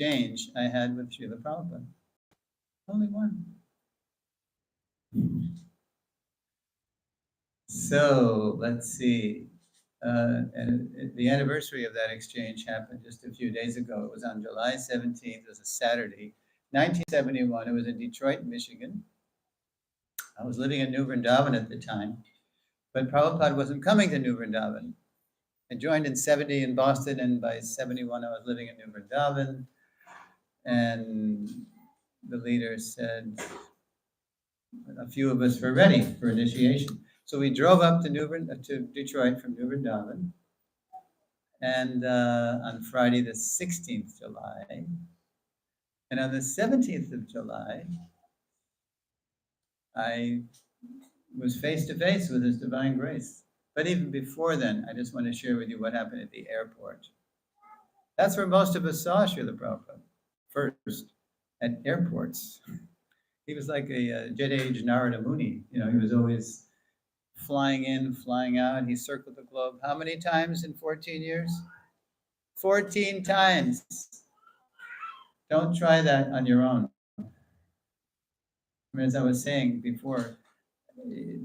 exchange I had with Srila Prabhupada. Only one. So let's see. And the anniversary of that exchange happened just a few days ago. It was on July 17th. It was a Saturday, 1971. It was in Detroit, Michigan. I was living in New Vrindavan at the time, but Prabhupada wasn't coming to New Vrindavan. I joined in 70 in Boston, and by 71 I was living in New Vrindavan. And the leader said a few of us were ready for initiation. So we drove up to Detroit from New Vrindavan, and on Friday the 16th July, and on the 17th of July, I was face to face with His Divine Grace. But even before then, I just want to share with you what happened at the airport. That's where most of us saw Srila Prabhupada, first, at airports. He was like a jet-age Narada Muni. He was always flying in, flying out. He circled the globe how many times in 14 years? 14 times. Don't try that on your own. As I was saying before,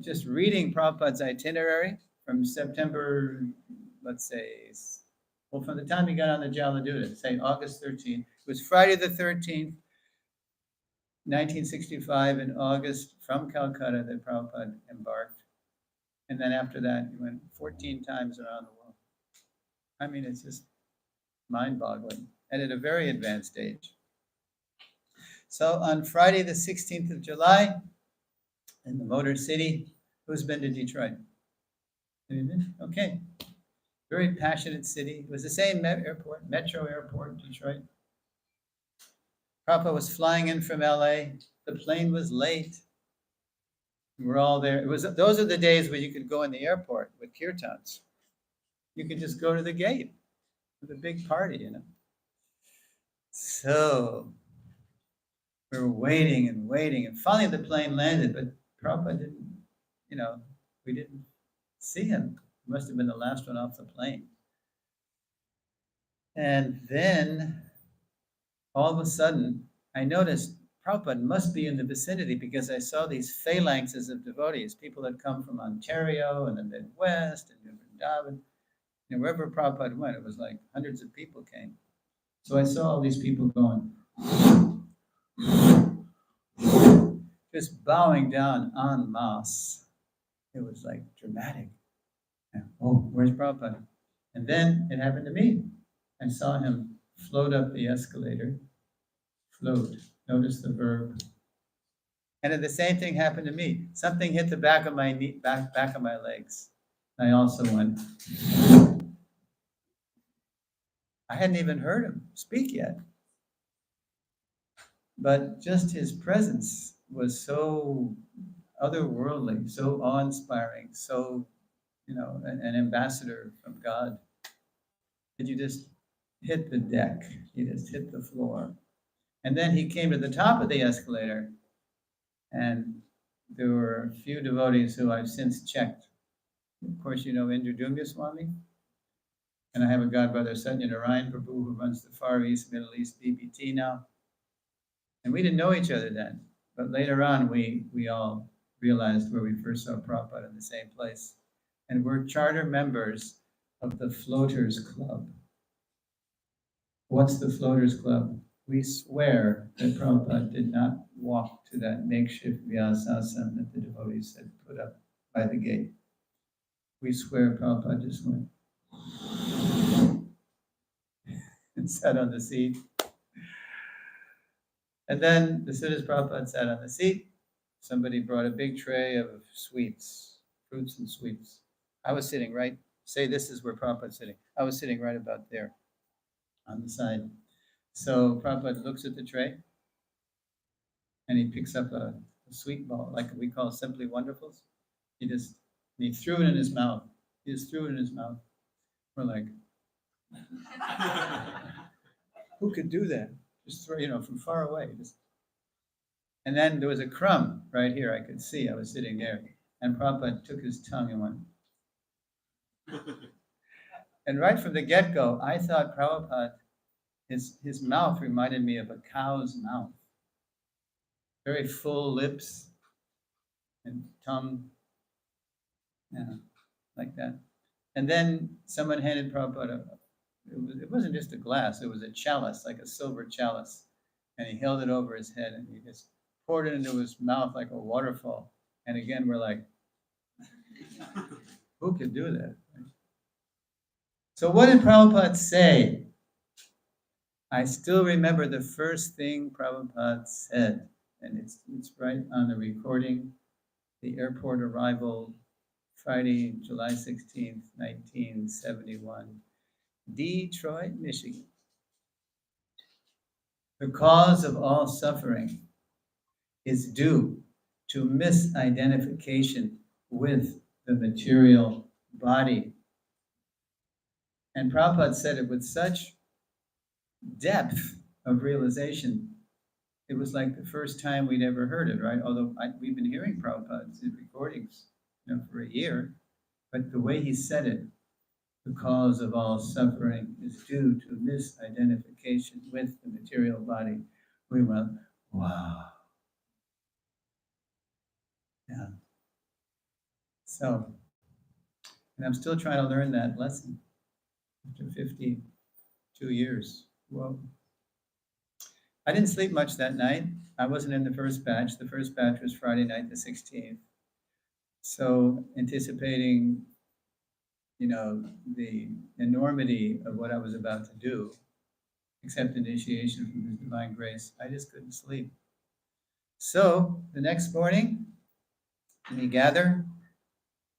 just reading Prabhupada's itinerary from September, let's say, well, from the time he got on the Jaladuta, say August 13th, it was Friday the 13th, 1965 in August from Calcutta that Prabhupada embarked. And then after that, he went 14 times around the world. I mean, it's just mind-boggling, and at a very advanced age. So on Friday the 16th of July, in the Motor City, who's been to Detroit? Okay. Very passionate city. It was the same airport, Metro Airport, Detroit. Prabhupada was flying in from LA. The plane was late. We were all there. Those are the days where you could go in the airport with kirtans. You could just go to the gate with a big party, So we were waiting and waiting, and finally the plane landed, but Prabhupada didn't, we didn't see him. He must have been the last one off the plane. And then all of a sudden, I noticed Prabhupada must be in the vicinity because I saw these phalanxes of devotees, people that come from Ontario and the Midwest and New Vrindavan. And wherever Prabhupada went, it was like hundreds of people came. So I saw all these people going, just bowing down en masse. It was like dramatic. Oh, where's Prabhupada? And then it happened to me. I saw him float up the escalator. Float. Notice the verb. And then the same thing happened to me. Something hit the back of my knee, back of my legs. I also went. I hadn't even heard him speak yet. But just his presence was so otherworldly, so awe-inspiring, so, an ambassador from God, that you just hit the deck, you just hit the floor. And then he came to the top of the escalator, and there were a few devotees who I've since checked. Of course, Indra Swami, and I have a godbrother, Satyanarayan Prabhu, who runs the Far East, Middle East BBT now. And we didn't know each other then, but later on we all realized where we first saw Prabhupada in the same place. And we're charter members of the Floaters Club. What's the Floaters Club? We swear that Prabhupada did not walk to that makeshift vyasasana that the devotees had put up by the gate. We swear Prabhupada just went and sat on the seat. And then as soon as Prabhupada sat on the seat, somebody brought a big tray of sweets, fruits and sweets. I was sitting this is where Prabhupada's sitting. I was sitting right about there on the side. So Prabhupada looks at the tray and he picks up a sweet ball, like we call Simply Wonderfuls. He threw it in his mouth. He just threw it in his mouth. We're like, who could do that? Just throw, from far away. And then there was a crumb right here. I could see. I was sitting there. And Prabhupada took his tongue and went. And right from the get-go, I thought Prabhupada His mouth reminded me of a cow's mouth, very full lips and tongue, yeah, like that. And then someone handed Prabhupada, it wasn't just a glass, it was a chalice, like a silver chalice. And he held it over his head and he just poured it into his mouth like a waterfall. And again, we're like, who could do that? So what did Prabhupada say? I still remember the first thing Prabhupada said, and it's right on the recording, the airport arrival, Friday, July 16th, 1971, Detroit, Michigan. The cause of all suffering is due to misidentification with the material body. And Prabhupada said it with such depth of realization. It was like the first time we'd ever heard it, right? Although we've been hearing Prabhupada's recordings, for a year, but the way he said it, the cause of all suffering is due to misidentification with the material body. We went, wow. Yeah. So, and I'm still trying to learn that lesson after 52 years. Whoa. I didn't sleep much that night. I wasn't in the first batch. The first batch was Friday night, the 16th. So anticipating, the enormity of what I was about to do, accept initiation from His divine grace, I just couldn't sleep. So the next morning, we gather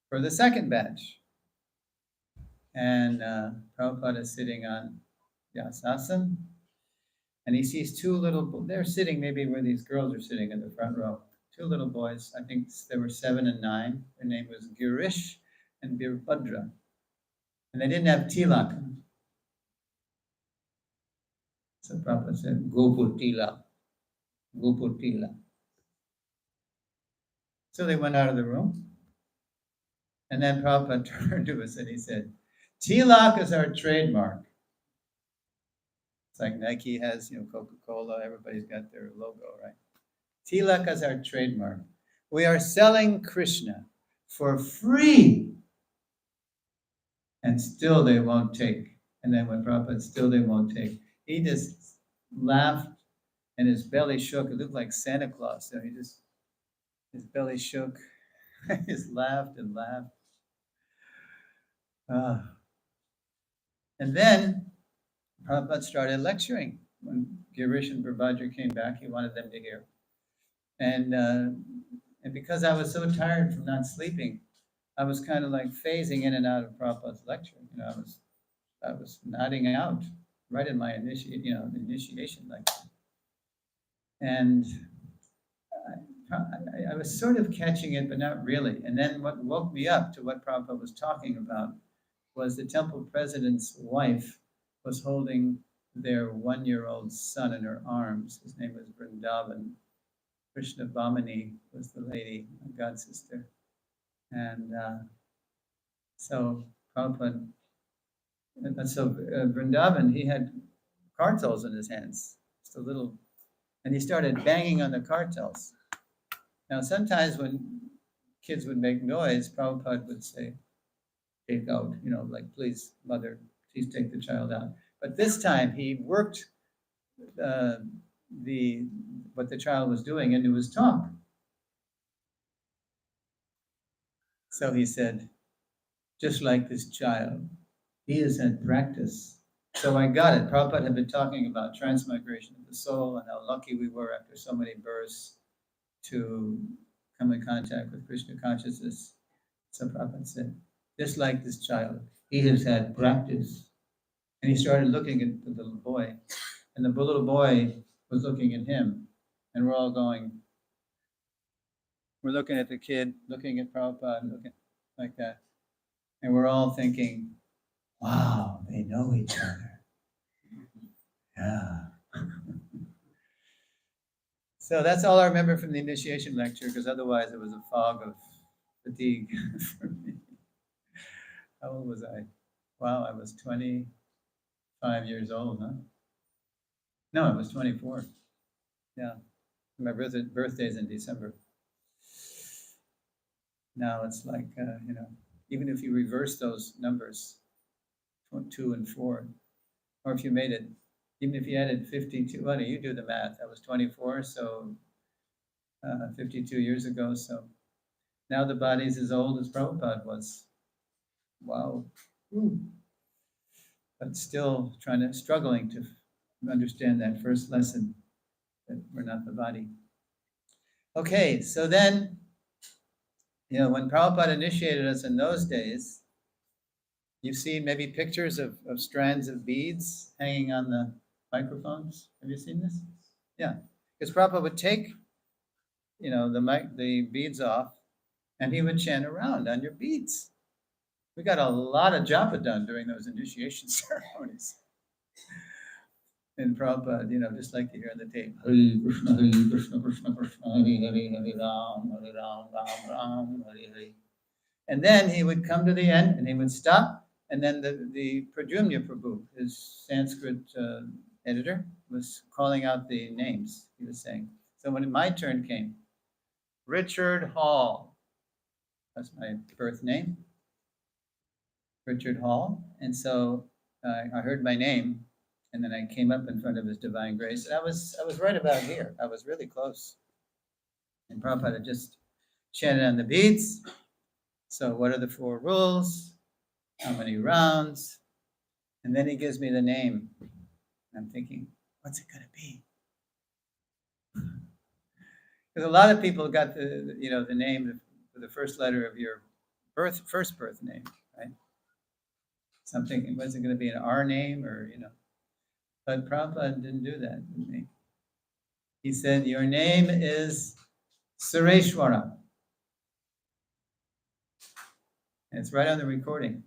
for the second batch. And Prabhupada is sitting on Vyasasana, and he sees they're sitting maybe where these girls are sitting in the front row. Two little boys, I think they were 7 and 9. Their name was Girish and Birbhadra. And they didn't have tilak. So Prabhupada said, Gopur tilak, Gopur tilak. So they went out of the room. And then Prabhupada turned to us and he said, tilak is our trademark. It's like Nike has, Coca-Cola, everybody's got their logo, right? Tilak is our trademark. We are selling Krishna for free. And still they won't take. And then when Prabhupada, still they won't take, he just laughed and his belly shook. It looked like Santa Claus. So his belly shook. He just laughed and laughed. And then Prabhupada started lecturing. When Girish and Birbhadra came back, he wanted them to hear. And because I was so tired from not sleeping, I was kind of like phasing in and out of Prabhupada's lecture. I was nodding out right in my initiation lecture. And I was sort of catching it, but not really. And then what woke me up to what Prabhupada was talking about was the temple president's wife was holding their 1-year-old son in her arms. His name was Vrindavan. Krishna Bhamini was the lady, my god sister. And so Prabhupada, Vrindavan, he had kartals in his hands, just a little, and he started banging on the kartals. Now, sometimes when kids would make noise, Prabhupada would say, take out, like, please, mother, please take the child out. But this time he worked what the child was doing into his tongue. So he said, just like this child, he has had practice. So I got it. Prabhupada had been talking about transmigration of the soul and how lucky we were after so many births to come in contact with Krishna consciousness. So Prabhupada said, just like this child, he has had practice. And he started looking at the little boy, and the little boy was looking at him. And we're all we're looking at the kid, looking at Prabhupada, looking like that. And we're all thinking, wow, they know each other. Yeah. So that's all I remember from the initiation lecture, because otherwise it was a fog of fatigue for me. How old was I? Wow, I was 25 years old, huh? No, it was 24. Yeah. My birthday's in December. Now it's like, even if you reverse those numbers, 2 and 4, or if you made it, even if you added 52, well, you do the math. That was 24, so 52 years ago. So now the body's as old as Prabhupada was. Wow. Ooh. But still struggling to understand that first lesson, that we're not the body. Okay, so then, when Prabhupada initiated us in those days, you've seen maybe pictures of strands of beads hanging on the microphones. Have you seen this? Yeah, because Prabhupada would take, the beads off, and he would chant around on your beads. We got a lot of japa done during those initiation ceremonies. And Prabhupada, just like you hear on the tape, Hare Krishna, Krishna Krishna, Hare Hare, Hare Ram, Ram Ram, Hare Hare. And then he would come to the end, and he would stop, and then the Prajumya Prabhu, his Sanskrit editor, was calling out the names. He was saying, so when my turn came, Richard Hall, that's my birth name, Richard Hall. And so I heard my name, and then I came up in front of his divine grace, and I was right about here. I was really close. And Prabhupada just chanted on the beads. So what are the 4 rules? How many rounds? And then he gives me the name. I'm thinking, what's it going to be? Because a lot of people got the name for the first letter of your first birth name, right? So I'm thinking, was it going to be an R name or, But Prabhupada didn't do that with me. He said, your name is Suresvara. And it's right on the recording.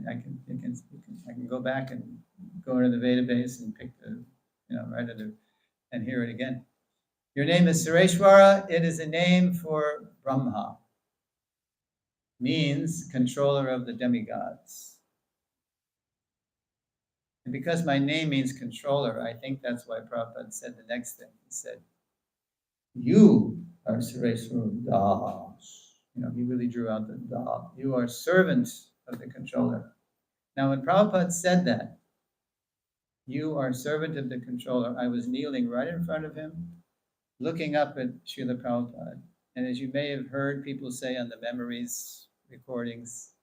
I can go back and go into the database and pick right under and hear it again. Your name is Suresvara. It is a name for Brahma. Means controller of the demigods. And because my name means controller, I think that's why Prabhupada said the next thing. He said, you are Suresvara Das. He really drew out the Da. You are servants of the controller. Now, when Prabhupada said that, you are servant of the controller, I was kneeling right in front of him, looking up at Srila Prabhupada. And as you may have heard people say on the memories recordings,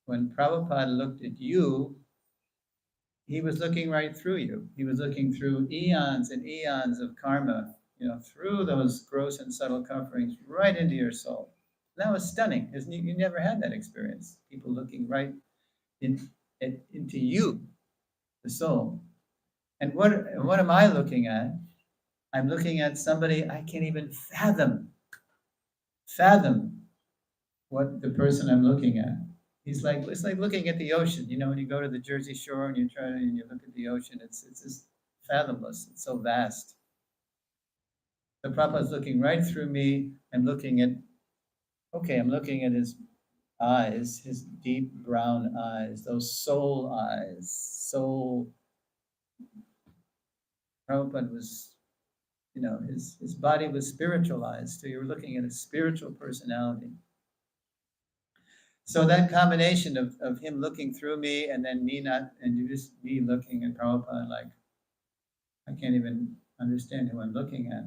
when Prabhupada looked at you, he was looking right through you. He was looking through eons and eons of karma, through those gross and subtle coverings, right into your soul. And that was stunning. You never had that experience. People looking right into you, the soul. And what am I looking at? I'm looking at somebody I can't even fathom what the person I'm looking at. It's like looking at the ocean. When you go to the Jersey Shore and you look at the ocean, it's just fathomless. It's so vast. The Prabhupada's looking right through me. I'm looking at his eyes, his deep brown eyes, those soul eyes. Prabhupada was, his body was spiritualized. So you were looking at a spiritual personality. So that combination of him looking through me and then me just me looking at Prabhupada like, I can't even understand who I'm looking at,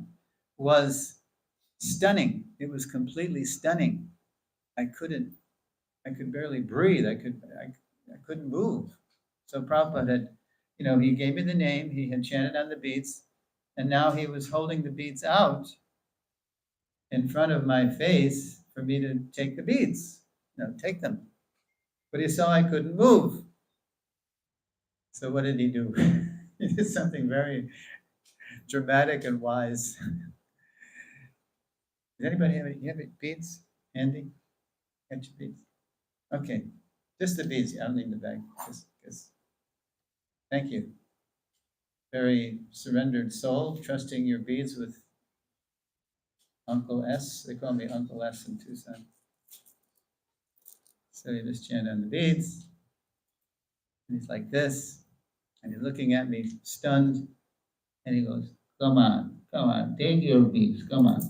was stunning. It was completely stunning. I could barely breathe. I couldn't move. So Prabhupada had, he gave me the name, he had chanted on the beads, and now he was holding the beads out in front of my face for me to take the beads, take them. But he saw I couldn't move. So what did he do? He did something very dramatic and wise. Does anybody have any beads handy? Got your beads? Okay, just the beads. I don't need the bag. Just. Thank you. Very surrendered soul, trusting your beads with Uncle S. They call me Uncle S in Tucson. So you just chant on the beads. And he's like this. And he's looking at me, stunned. And he goes, come on, take your beats, come on.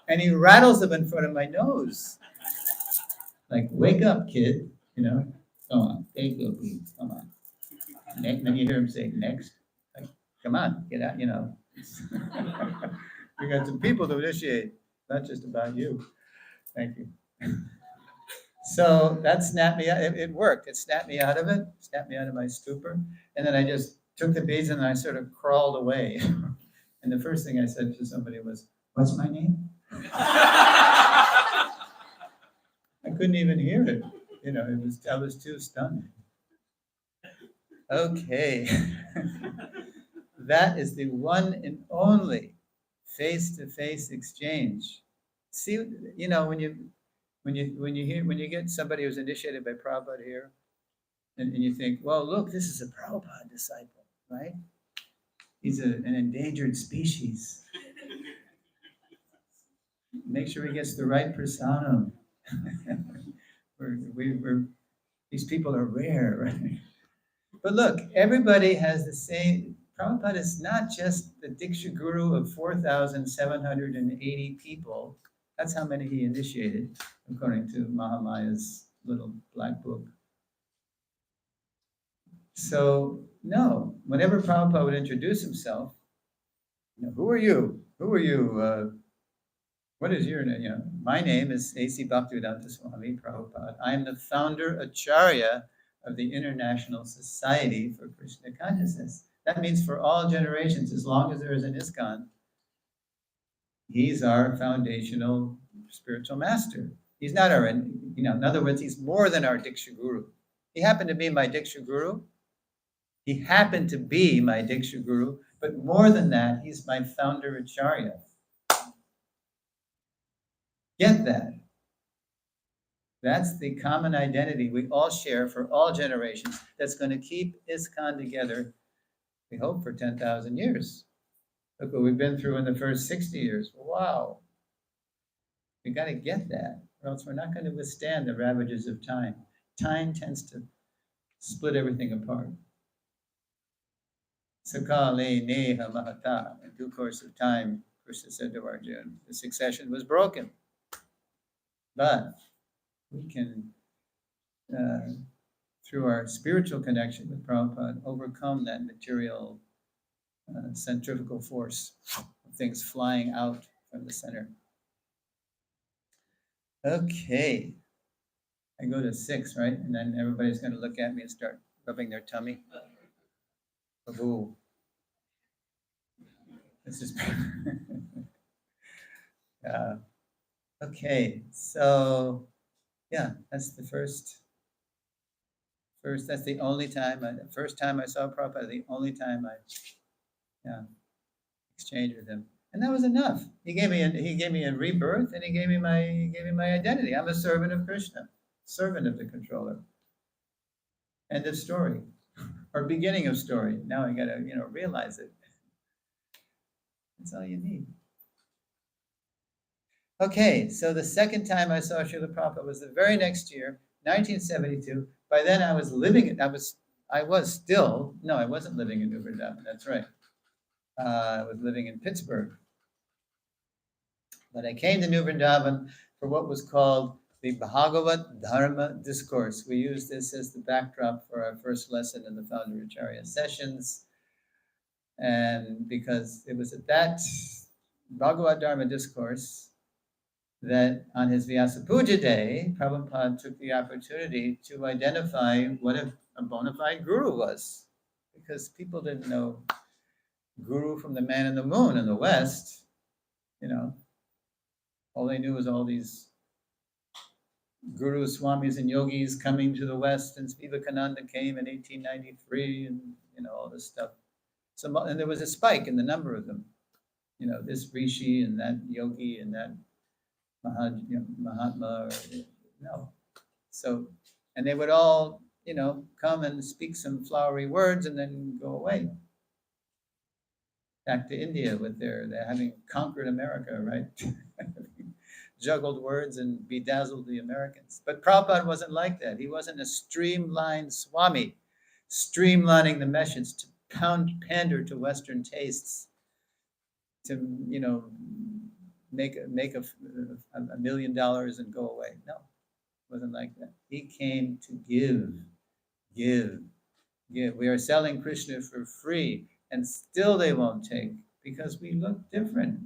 And he rattles them in front of my nose. Like, wake up, kid, come on, take your beats, come on. Then you hear him say, next. Like, come on, get out, We got some people to initiate, not just about you. Thank you. So that snapped me out. It worked. It snapped me out of it, snapped me out of my stupor. And then I just took the beads and I sort of crawled away. And the first thing I said to somebody was, what's my name? I couldn't even hear it. I was too stunned. Okay. That is the one and only face-to-face exchange. See, when you get somebody who's initiated by Prabhupada here, and you think, well, look, this is a Prabhupada disciple, right? He's an endangered species. Make sure he gets the right prasadam. These people are rare, right? But look, everybody has the same. Prabhupada is not just the Diksha Guru of 4,780 people. That's how many he initiated, according to Mahamaya's little black book. So, no, whenever Prabhupada would introduce himself, who are you? Who are you? What is your name? My name is A.C. Bhaktivedanta Swami Prabhupada. I am the founder Acharya of the International Society for Krishna Consciousness. That means for all generations, as long as there is an ISKCON, he's our foundational spiritual master. He's not our, in other words, he's more than our Diksha Guru. He happened to be my Diksha Guru. He happened to be my Diksha Guru, but more than that, he's my founder Acharya. Get that? That's the common identity we all share for all generations that's going to keep ISKCON together, we hope, for 10,000 years. Look what we've been through in the first 60 years. Wow. We got to get that, or else we're not going to withstand the ravages of time. Time tends to split everything apart. Sakale neha mahata. In due course of time, Krishna said to Arjuna, the succession was broken. But we can, through our spiritual connection with Prabhupada, overcome that material centrifugal force of things flying out from the center. Okay. I go to 6, right? And then everybody's going to look at me and start rubbing their tummy. Prabhu. This is... Okay, so yeah, that's the first, that's the only time, the first time I saw Prabhupada, the only time I exchanged with him. And that was enough. He gave me a rebirth, and he gave me my identity. I'm a servant of Krishna, servant of the controller. End of story, or beginning of story. Now I gotta, realize it. That's all you need. Okay, so the second time I saw Srila Prabhupada was the very next year, 1972. By then I wasn't living in New Vrindavan, that's right. I was living in Pittsburgh. But I came to New Vrindavan for what was called the Bhagavat Dharma Discourse. We used this as the backdrop for our first lesson in the Founder Acharya sessions. And because it was at that Bhagavat Dharma Discourse that on his Vyasa Puja day, Prabhupada took the opportunity to identify what a bona fide guru was. Because people didn't know guru from the man in the moon in the West. All they knew was all these gurus, swamis, and yogis coming to the West, and Vivekananda came in 1893, and all this stuff. So, and there was a spike in the number of them. This rishi and that yogi and that Mahatma, no. So, and they would all, come and speak some flowery words and then go away. Back to India with they're having conquered America, right? Juggled words and bedazzled the Americans. But Prabhupada wasn't like that. He wasn't a streamlined Swami. streamlining the message to pander to Western tastes, to make $1 million and go away. No, it wasn't like that. He came to give, give. We are selling Krishna for free, and still they won't take because we look different.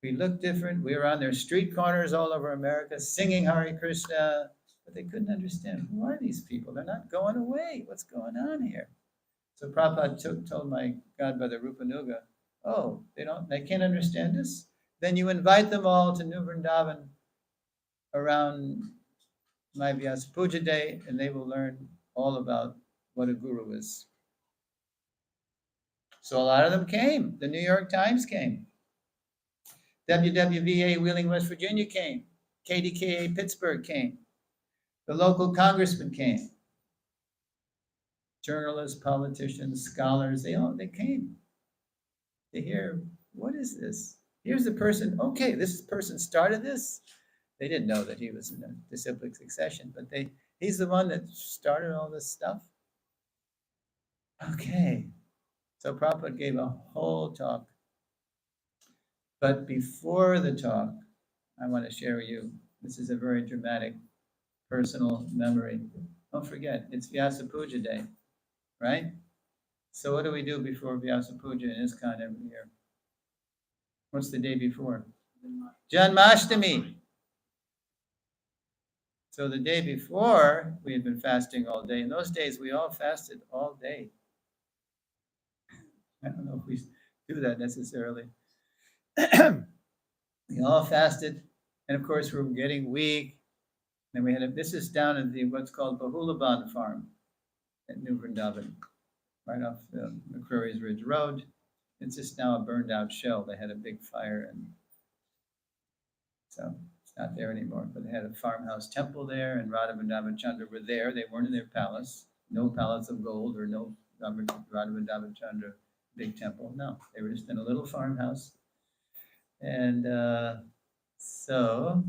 We look different. We were on their street corners all over America singing Hare Krishna, but they couldn't understand, who are these people? They're not going away. What's going on here? So Prabhupada told my godbrother Rupanuga, oh, they can't understand us? Then you invite them all to New Vrindavan around my Vyasa Puja Day, and they will learn all about what a guru is. So a lot of them came. The New York Times came. WWVA Wheeling, West Virginia came. KDKA Pittsburgh came. The local congressman came. Journalists, politicians, scholars, they came to hear, what is this? Here's the person, okay, this person started this. They didn't know that he was in a disciplic succession, but he's the one that started all this stuff. Okay, so Prabhupada gave a whole talk. But before the talk, I want to share with you, this is a very dramatic personal memory. Don't forget, it's Vyasa Puja Day, right? So what do we do before Vyasa Puja in ISKCON every year? What's the day before? Janmashtami. So the day before, we had been fasting all day. In those days, we all fasted all day. I don't know if we do that necessarily. We all fasted, and of course, we were getting weak. And we had this is down at what's called Bahulaban Farm at New Vrindavan, right off the McCrory's Ridge Road. It's just now a burned out shell. They had a big fire, and so it's not there anymore. But they had a farmhouse temple there, and Radha and Damachandra were there. They weren't in their palace, no palace of gold or no Radha and Damachandra big temple. No, they were just in a little farmhouse. And so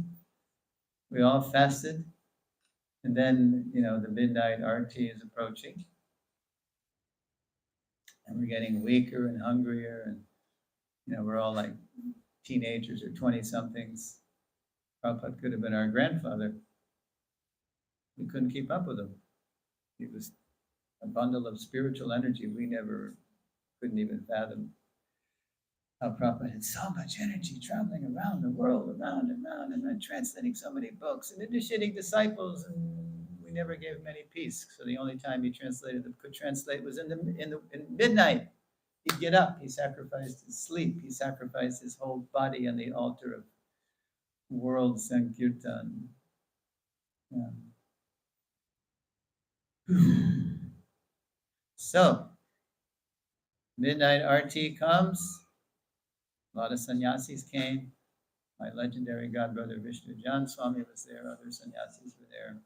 we all fasted, and then the midnight arti is approaching, and we're getting weaker and hungrier, and we're all like teenagers or 20-somethings. Prabhupada could have been our grandfather. We couldn't keep up with him. He was a bundle of spiritual energy we couldn't even fathom. How Prabhupada had so much energy traveling around the world, around and around, and then translating so many books and initiating disciples, and we never gave him any peace. So the only time he could translate was in midnight. He'd get up. He sacrificed his sleep. He sacrificed his whole body on the altar of world Sankirtan. Yeah. So midnight arti comes. A lot of sannyasis came. My legendary godbrother Vishnu Jan Swami was there. Other sannyasis were there.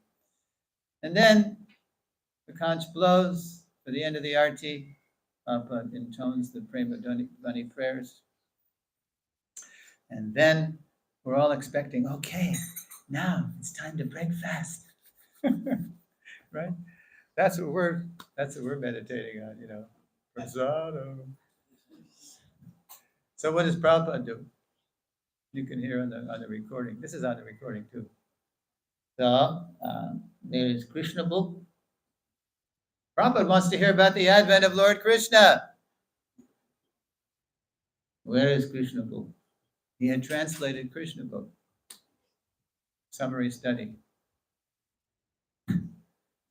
And then the conch blows for the end of the arti. Papa intones the Prema Dhani prayers. And then we're all expecting, okay, now it's time to break fast. Right? That's what we're meditating on, Prasadam. So what does Prabhupada do? You can hear on the recording. This is on the recording too. So there is Krishna book. Prabhupada wants to hear about the advent of Lord Krishna. Where is Krishna book? He had translated Krishna book. Summary study.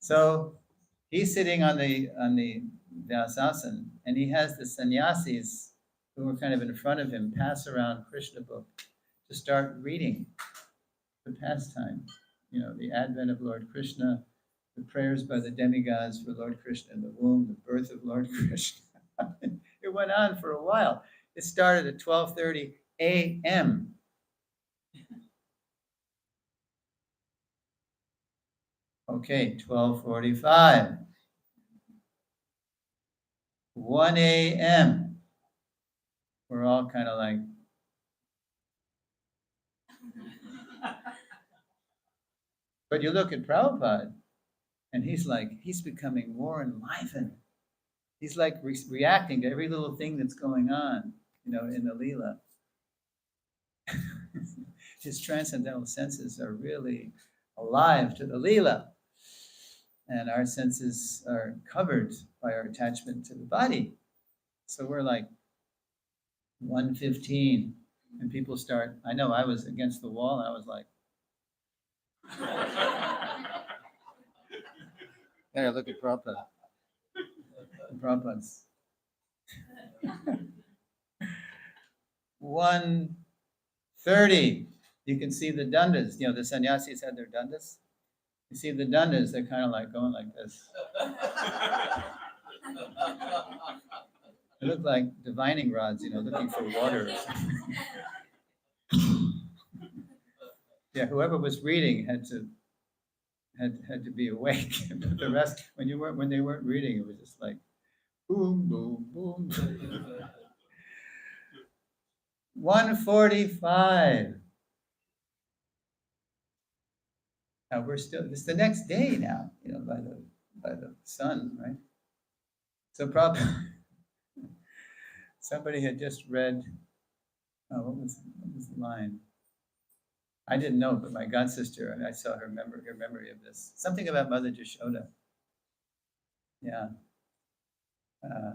So he's sitting on the Vyasasana, and he has the sannyasis who were kind of in front of him pass around Krishna book to start reading the pastime, the advent of Lord Krishna, the prayers by the demigods for Lord Krishna in the womb, the birth of Lord Krishna. It went on for a while. It started at 12:30 a.m. Okay, 12:45. 1 a.m. We're all kind of like, but you look at Prabhupada, And he's becoming more enlivened. He's like reacting to every little thing that's going on, in the Leela. His transcendental senses are really alive to the Leela. And our senses are covered by our attachment to the body. So we're like 115, and people start. I know I was against the wall, and I was like, there, look at Prabhupada. Prabhupada's 130. You can see the dandas. The sannyasis had their dandas. You see the dandas, they're kind of like going like this. They look like divining rods, looking for water or something. Yeah, whoever was reading had to be awake. But the rest, when they weren't reading, it was just like boom, boom, boom. 145. Now it's the next day now, by the sun, right? So probably somebody had just read, what was the line? I didn't know, but my god sister, and I saw her memory of this. Something about Mother Jashoda. Yeah.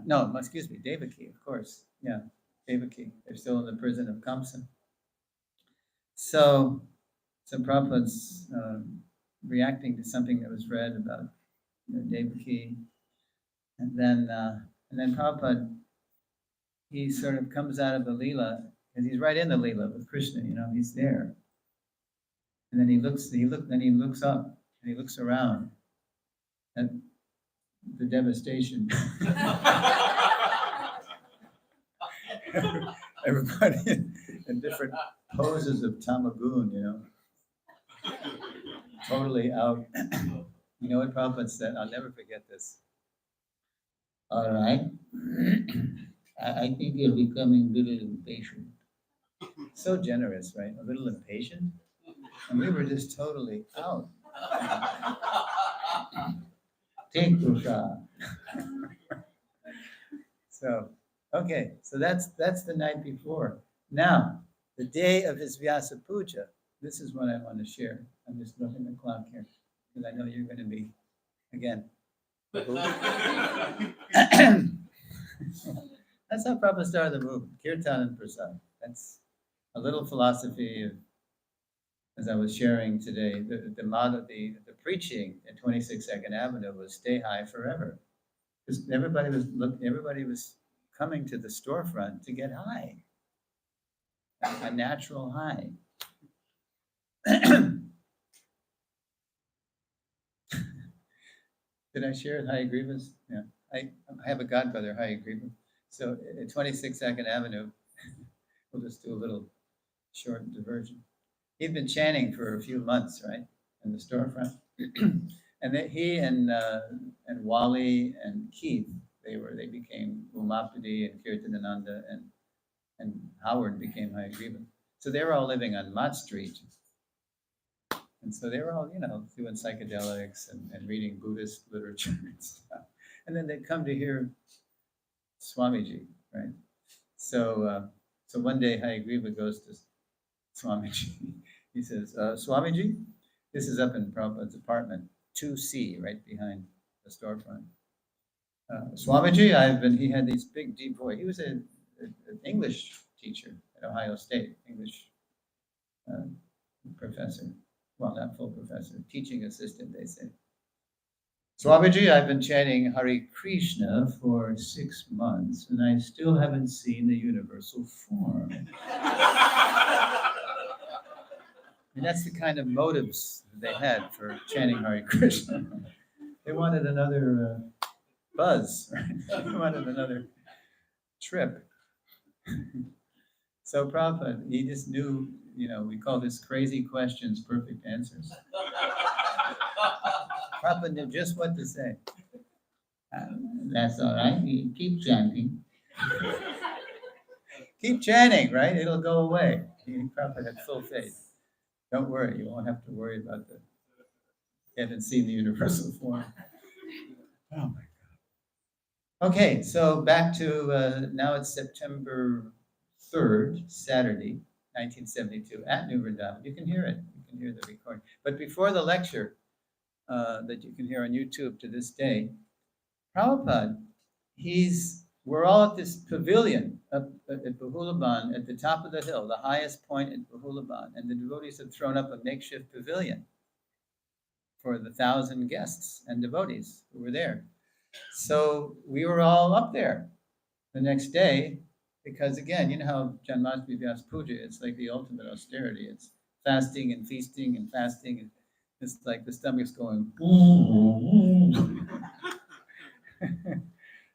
No, excuse me, Devaki, of course. Yeah, Devaki. They're still in the prison of Kamsa. So Prabhupada's reacting to something that was read about Devaki, and then Prabhupada, he sort of comes out of the Leela, because he's right in the Leela with Krishna. He's there, and then he looks up, and he looks around at the devastation. Everybody in different poses of tamagun, totally out. You know what Prabhupada said? I'll never forget this. All right. I think you're becoming a little impatient. So generous, right? A little impatient. And we were just totally out. Take Prasad. So, okay. So that's the night before. Now, the day of his Vyasa Puja. This is what I want to share. I'm just looking at the clock here, because I know you're going to be, again. That's how Prabhupada started the movement, Kirtan and Prasad. That's a little philosophy of, as I was sharing today, the preaching at 26 2nd Avenue was stay high forever. Because everybody was coming to the storefront to get high, a natural high. Did I share Hayagriva's? Yeah, I have a godbrother, Hayagriva. So at 26 2nd Avenue, we'll just do a little short diversion. He'd been chanting for a few months, right, in the storefront, and then he and Wally and Keith, they became Umapadi and Kirtanananda, and Howard became Hayagriva. So they were all living on Mott Street. And so they were all, doing psychedelics and reading Buddhist literature and stuff. And then they'd come to hear Swamiji, right? So one day Hayagriva goes to Swamiji. He says, Swamiji, this is up in Prabhupada's apartment, 2C, right behind the storefront. Swamiji, he had this big, deep voice. He was an English teacher at Ohio State, English professor. Well, not full professor, teaching assistant, they say. Swamiji, I've been chanting Hare Krishna for 6 months, and I still haven't seen the universal form. And that's the kind of motives they had for chanting Hare Krishna. They wanted another buzz, right? They wanted another trip. So Prabhupada, he just knew, we call this crazy questions, perfect answers. Prabhupada knew just what to say. That's all right. You keep chanting. Keep chanting, right? It'll go away. Prabhupada had full faith. Don't worry. You won't have to worry about haven't seen the universal form. Oh my God. Okay, so back to now it's September 3rd, Saturday, 1972, at New Vrindavan. You can hear it. You can hear the recording. But before the lecture that you can hear on YouTube to this day, Prabhupada, we're all at this pavilion up at Bahulaban at the top of the hill, the highest point at Bahulaban, and the devotees have thrown up a makeshift pavilion for the 1,000 guests and devotees who were there. So we were all up there the next day because, again, you know how Janmashtami Vyas Puja, it's like the ultimate austerity. It's fasting and feasting and fasting. And it's like the stomach's going.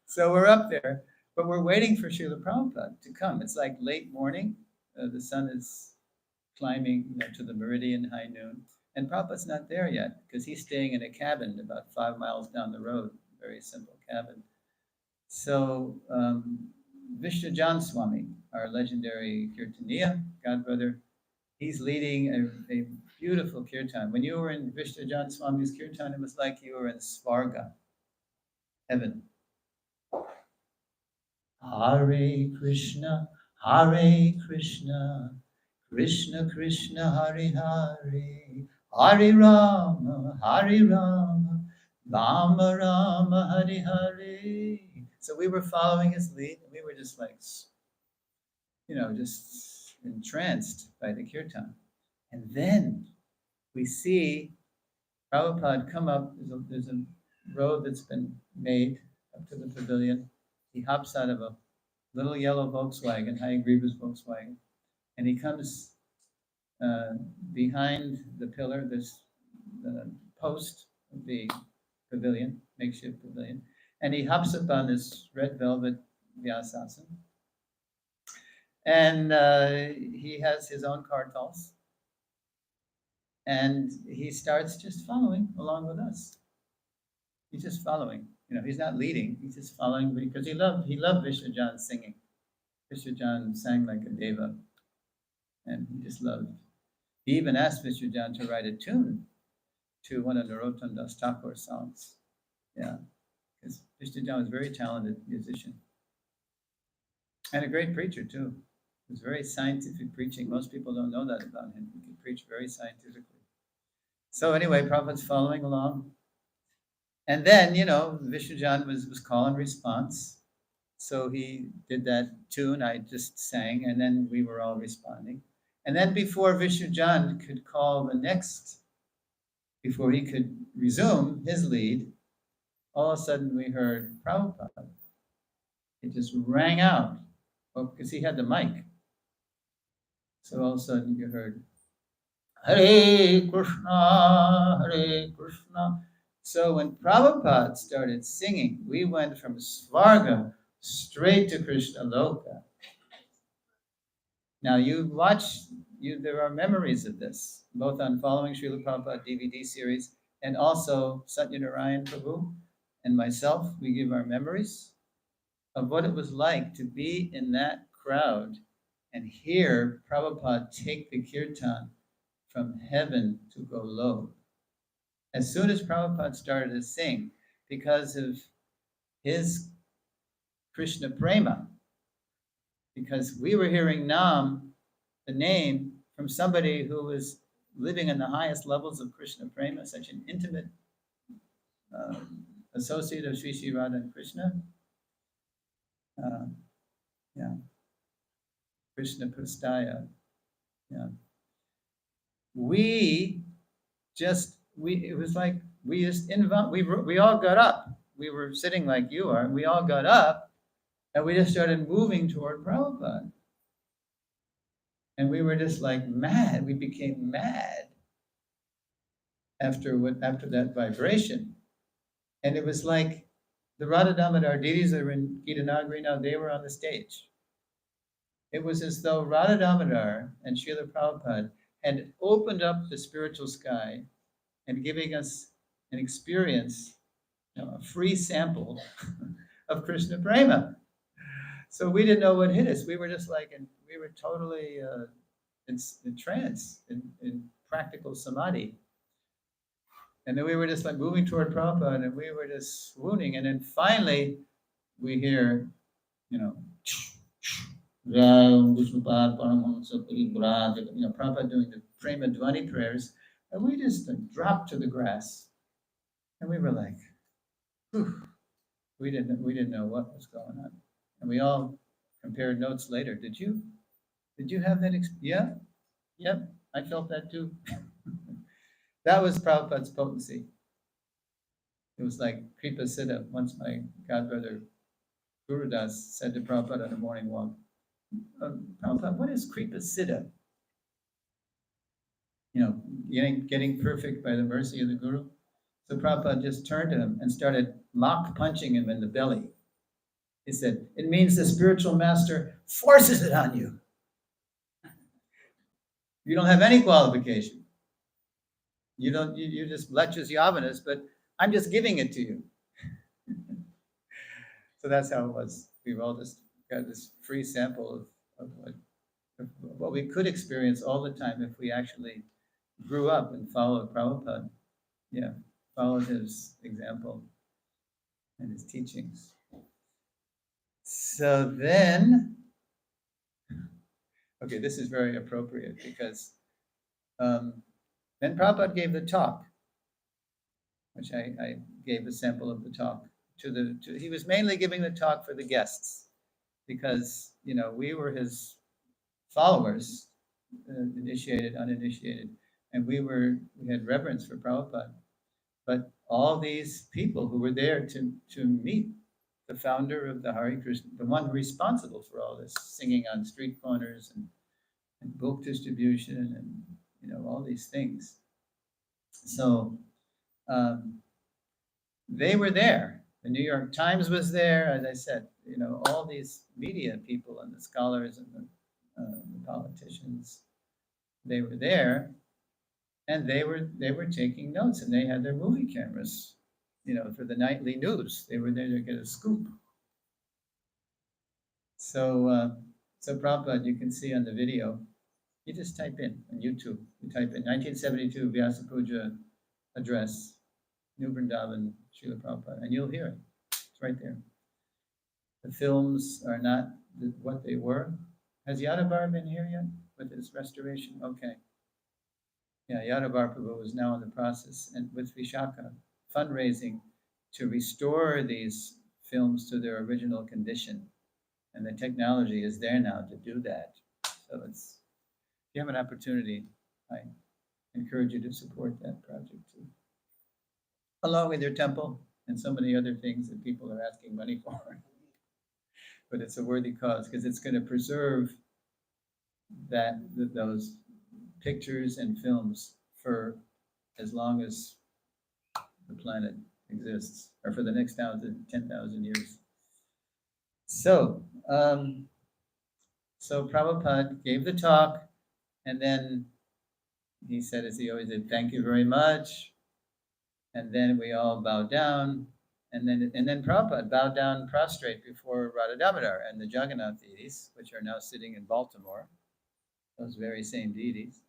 So we're up there, but we're waiting for Srila Prabhupada to come. It's like late morning. The sun is climbing to the meridian, high noon. And Prabhupada's not there yet because he's staying in a cabin about 5 miles down the road, very simple cabin. So Vishnujan Swami, our legendary Kirtaniya godbrother, he's leading a beautiful kirtan. When you were in Vishnujan Swami's kirtan, it was like you were in Svarga, heaven. Hare Krishna, Krishna Krishna, Hare Hare, Hare Rama, Rama Rama, Hare Hare. So we were following his lead, and we were just like, just entranced by the kirtan. And then we see Prabhupada come up. There's a road that's been made up to the pavilion. He hops out of a little yellow Volkswagen, Hayagriva's Volkswagen, and he comes behind the pillar, the post of the pavilion, makeshift pavilion, and he hops up on this red velvet Vyasasana. And he has his own kartals, and he starts just following along with us. He's just following. He's not leading. He's just following because he loved Vishnujan singing. Vishnujan sang like a deva, and he just loved. He even asked Vishnujan to write a tune to one of Narottam Das Thakur's songs. Yeah, because Vishnujan was a very talented musician and a great preacher too. It was very scientific preaching. Most people don't know that about him. He could preach very scientifically. So anyway, Prabhupada's following along. And then, Vishnujan was call and response. So he did that tune I just sang, and then we were all responding. And then before Vishnujan could call before he could resume his lead, all of a sudden we heard Prabhupada. It just rang out, because he had the mic. So all of a sudden you heard, Hare Krishna, Hare Krishna. So when Prabhupada started singing, we went from Svarga straight to Krishna Loka. Now there are memories of this, both on Following Srila Prabhupada DVD series and also Satyanarayan Prabhu and myself. We give our memories of what it was like to be in that crowd and hear Prabhupada take the kirtan from heaven to Golok. As soon as Prabhupada started to sing, because of his Krishna prema, because we were hearing Nam, the name, from somebody who was living in the highest levels of Krishna prema, such an intimate associate of Sri Sri Radha and Krishna. Krishna Prastaya. Yeah. It was like we all got up. We were sitting like you are. We all got up, and we just started moving toward Prabhupada. And we were just like mad. We became mad after that vibration. And it was like the Radha Damodar deities that were in Gita Nagari now, they were on the stage. It was as though Radha Damodar and Srila Prabhupada had opened up the spiritual sky and giving us an experience, a free sample of Krishna prema. So we didn't know what hit us. We were just we were totally in trance, in practical samadhi. And then we were just like moving toward Prabhupada, and we were just swooning. And then finally, we hear, you know, Prabhupada doing the Prema Dwani prayers, and we just dropped to the grass, and we were like, whew, we didn't know what was going on, and we all compared notes later. Did you have that? Yeah, yep, I felt that too. That was Prabhupada's potency. It was like Kripa Siddha. Once my godbrother Guru Das said to Prabhupada on a morning walk, Prabhupada, what is Kripa Siddha? Getting perfect by the mercy of the Guru. So Prabhupada just turned to him and started mock punching him in the belly. He said, it means the spiritual master forces it on you. You don't have any qualification. You just lectures Yavanas, but I'm just giving it to you. So that's how it was. We've all just got this free sample of what we could experience all the time if we actually grew up and followed Prabhupada. Yeah, followed his example and his teachings. So then, okay, this is very appropriate because then Prabhupada gave the talk, which I gave a sample of the talk he was mainly giving the talk for the guests because, we were his followers, initiated, uninitiated, and we had reverence for Prabhupada. But all these people who were there to meet the founder of the Hare Krishna, the one responsible for all this, singing on street corners and book distribution and, all these things. So they were there. The New York Times was there, as I said, all these media people and the scholars and the politicians, they were there, and they were taking notes, and they had their movie cameras, for the nightly news. They were there to get a scoop. So Prabhupada, you can see on the video, you just type in on YouTube, you type in 1972 Vyasa Puja address, New Vrindavan, Srila Prabhupada, and you'll hear it. It's right there. The films are not what they were. Has Yadavar been here yet with his restoration? Okay. Yeah, Yadavar Prabhu is now in the process, and with Vishaka, fundraising to restore these films to their original condition. And the technology is there now to do that. So if you have an opportunity, I encourage you to support that project too. Along with your temple and so many other things that people are asking money for. But it's a worthy cause because it's going to preserve those pictures and films for as long as the planet exists, or for the next 10,000 years. So Prabhupada gave the talk, and then he said, as he always did, thank you very much. And then we all bowed down, and then Prabhupada bowed down prostrate before Radha Damodar and the Jagannath deities, which are now sitting in Baltimore, those very same deities.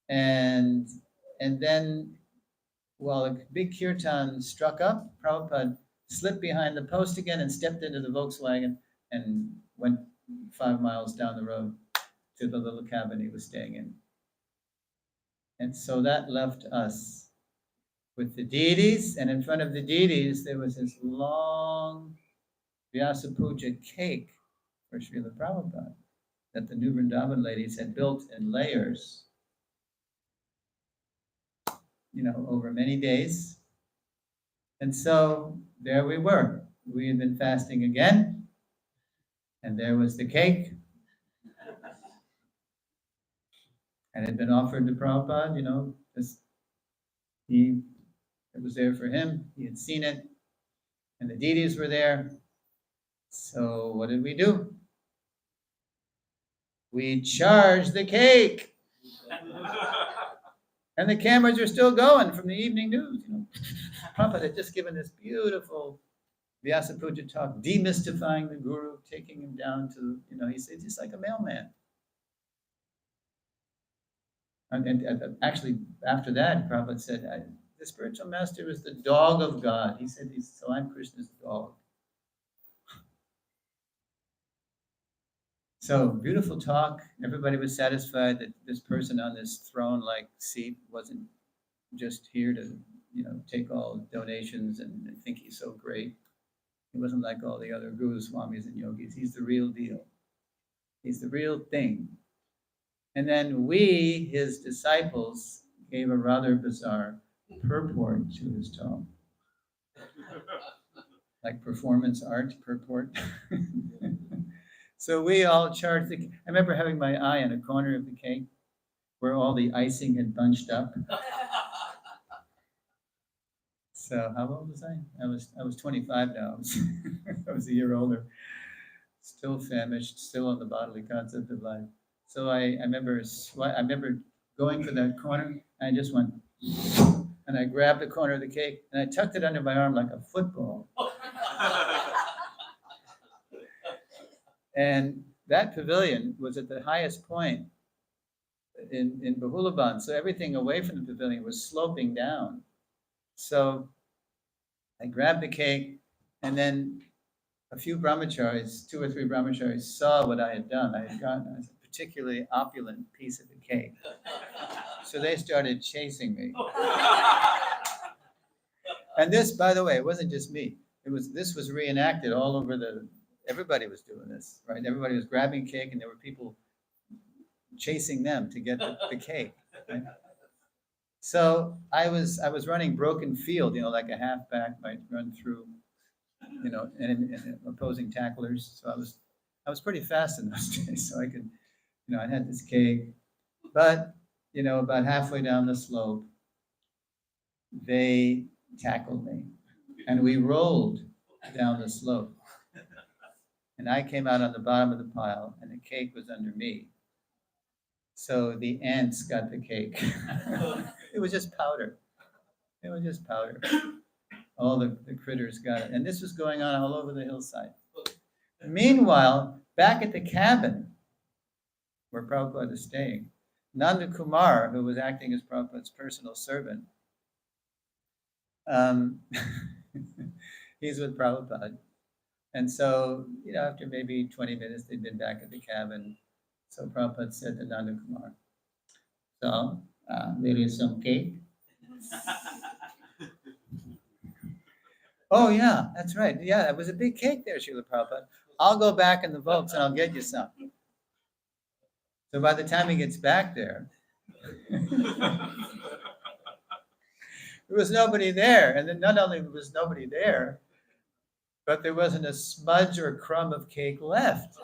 And then, while a big kirtan struck up, Prabhupada slipped behind the post again and stepped into the Volkswagen and went 5 miles down the road to the little cabin he was staying in. And so that left us with the deities, and in front of the deities, there was this long Vyasa Puja cake for Srila Prabhupada that the New Vrindavan ladies had built in layers, over many days. And so there we were. We had been fasting again, and there was the cake. And it had been offered to Prabhupada, it was there for him. He had seen it, and the deities were there. So what did we do? We charged the cake. And the cameras are still going from the evening news. Prabhupada had just given this beautiful Vyasa Puja talk, demystifying the Guru, taking him down to, he said, just like a mailman. And actually, after that, Prabhupada said, the spiritual master was the dog of God. He said, so I'm Krishna's dog. So beautiful talk. Everybody was satisfied that this person on this throne-like seat wasn't just here to, take all donations and think he's so great. He wasn't like all the other gurus, swamis, and yogis. He's the real deal. He's the real thing. And then we, his disciples, gave a rather bizarre purport to his talk. Like performance art purport. So we all charged. I remember having my eye on a corner of the cake where all the icing had bunched up. So how old was I? I was 25 now. I was a year older. Still famished, still on the bodily concept of life. So I remember going for that corner, and I just went, and I grabbed the corner of the cake, and I tucked it under my arm like a football. And that pavilion was at the highest point in Bahulaban, so everything away from the pavilion was sloping down. So I grabbed the cake, and then a few brahmacharis, 2 or 3 brahmacharis, saw what I had done. I had gotten a particularly opulent piece of the cake. So they started chasing me. And this, by the way, it wasn't just me. This was reenacted all over everybody was doing this, right? Everybody was grabbing cake, and there were people chasing them to get the cake. Right? So I was running broken field, like a halfback might run through, and opposing tacklers. So I was pretty fast in those days. So I could, I had this cake, but about halfway down the slope, they tackled me, and we rolled down the slope. And I came out on the bottom of the pile, and the cake was under me. So the ants got the cake. It was just powder. It was just powder. All the critters got it. And this was going on all over the hillside. Meanwhile, back at the cabin where Prabhupada is staying, Nanda Kumar, who was acting as Prabhupada's personal servant, he's with Prabhupada. And so, after maybe 20 minutes, they'd been back at the cabin. So Prabhupada said to Nanda Kumar, so there is some cake. Oh, yeah, that's right. Yeah, it was a big cake there, Srila Prabhupada. I'll go back in the vaults and I'll get you some. So by the time he gets back there, there was nobody there. And then not only was nobody there, but there wasn't a smudge or a crumb of cake left.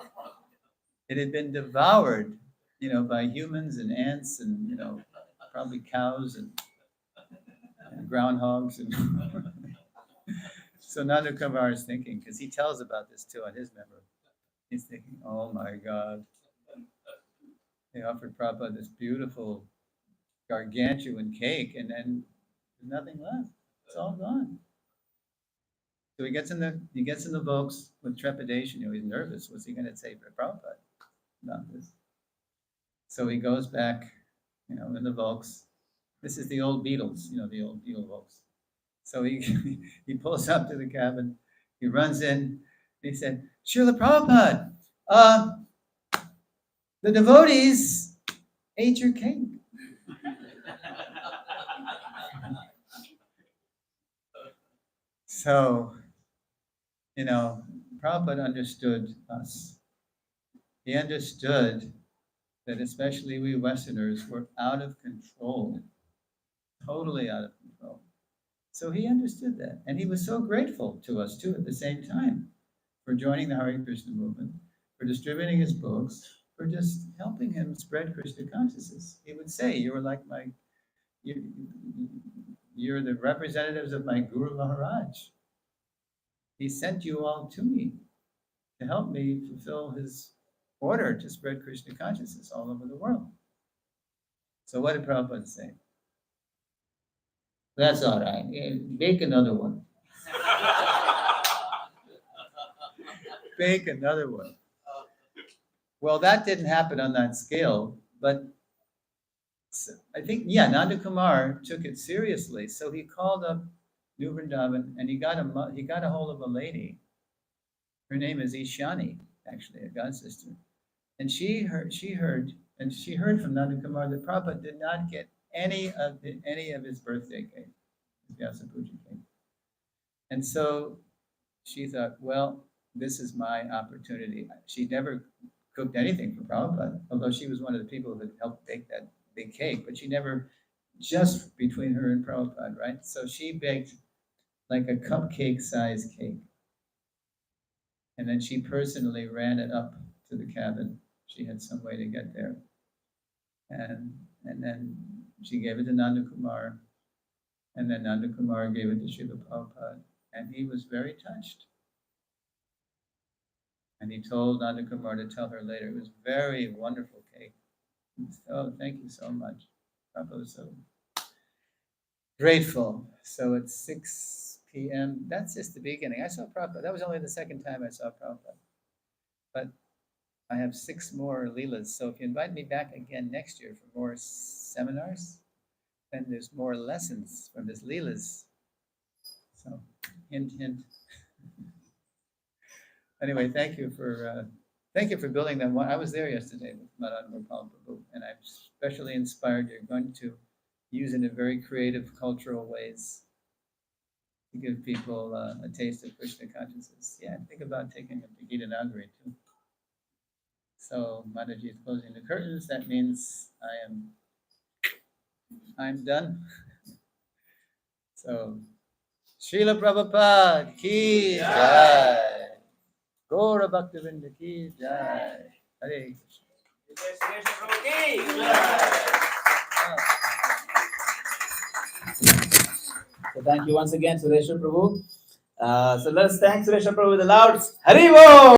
It had been devoured, by humans and ants and, probably cows and groundhogs. And so Nanda Kumar is thinking, because he tells about this too on his memory. He's thinking, oh my God. They offered Prabhupada this beautiful gargantuan cake, and then there's nothing left. It's all gone. So he gets in the Volks with trepidation. He's nervous. What's he going to say for Prabhupada about this? So he goes back, in the Volks. This is the old Beatles, the old Beatle Volks. So he pulls up to the cabin. He runs in. And he said, Srila Prabhupada, the devotees ate your cake. So, Prabhupada understood us. He understood that especially we Westerners were out of control, totally out of control. So he understood that. And he was so grateful to us too at the same time for joining the Hare Krishna movement, for distributing his books, for just helping him spread Krishna consciousness. He would say, you're the representatives of my Guru Maharaj. He sent you all to me to help me fulfill his order to spread Krishna consciousness all over the world. So what did Prabhupada say? That's all right. Bake another one. Bake another one. Well, that didn't happen on that scale, but So I think, yeah, Nanda Kumar took it seriously. So he called up New Vrindavan and he got a hold of a lady. Her name is Ishani, actually, a god sister. And she heard from Nanda Kumar that Prabhupada did not get any of his birthday cake, his Vyasa Puja cake. And so she thought, well, this is my opportunity. She never cooked anything for Prabhupada, although she was one of the people that helped bake that big cake, but she never, just between her and Prabhupada, right? So she baked like a cupcake sized cake. And then she personally ran it up to the cabin. She had some way to get there. And then she gave it to Nanda Kumar. And then Nanda Kumar gave it to Srila Prabhupada. And he was very touched. And he told Nanda Kumar to tell her later. It was very wonderful cake. Oh, thank you so much. Prabhupada was so grateful. So it's 6 p.m. That's just the beginning. I saw Prabhupada. That was only the second time I saw Prabhupada. But I have 6 more Leelas. So if you invite me back again next year for more seminars, then there's more lessons from his Leelas. So, hint, hint. Anyway, thank you for building that one. I was there yesterday with Madan Gopal Prabhu, and I'm especially inspired. You're going to use it in very creative, cultural ways to give people a taste of Krishna consciousness. Yeah, think about taking them to Gita Nagari too. So Mataji is closing the curtains. That means I'm done. So Srila Prabhupada ki jai. Gaura Bhaktivinoda ki jai. Hare So thank you once again, Suresvara Prabhu. So let us thank Suresvara Prabhu with the loud Haribo!